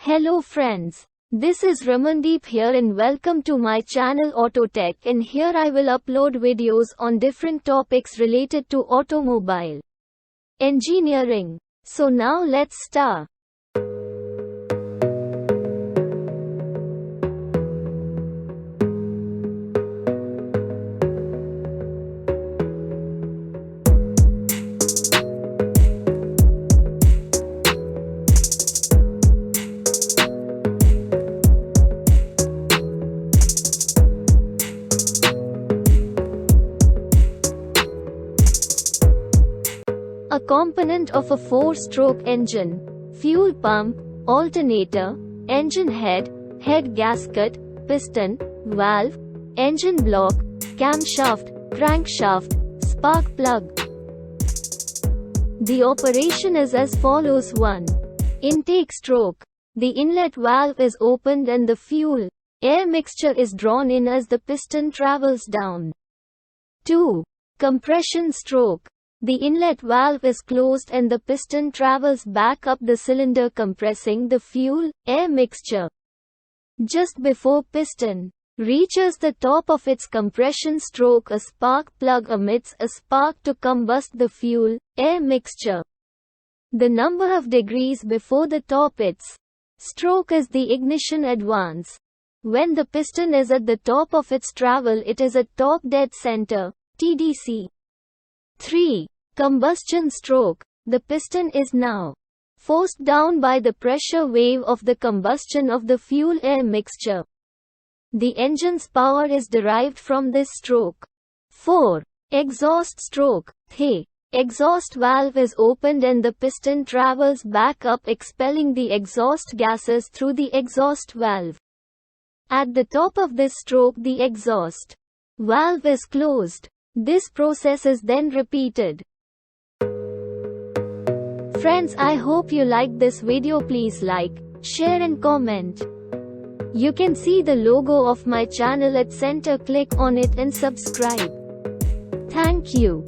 Hello friends. This is Ramandeep here and welcome to my channel Autotech, and here I will upload videos on different topics related to automobile engineering. So now let's start. A component of a 4-stroke engine: fuel pump, alternator, engine head, head gasket, piston, valve, engine block, camshaft, crankshaft, spark plug. The operation is as follows: 1. Intake stroke. The inlet valve is opened and the fuel-air mixture is drawn in as the piston travels down. 2. Compression stroke. The inlet valve is closed and the piston travels back up the cylinder, compressing the fuel-air mixture. Just before piston reaches the top of its compression stroke, a spark plug emits a spark to combust the fuel-air mixture. The number of degrees before the top its stroke is the ignition advance. When the piston is at the top of its travel, it is at top dead center, TDC. 3. Combustion stroke. The piston is now forced down by the pressure wave of the combustion of the fuel-air mixture. The engine's power is derived from this stroke. 4. Exhaust stroke. The exhaust valve is opened and the piston travels back up, expelling the exhaust gases through the exhaust valve. At the top of this stroke, the exhaust valve is closed. This process is then repeated. Friends, I hope you liked this video. Please like, share and comment. You can see the logo of my channel at center. Click on it and subscribe. Thank you.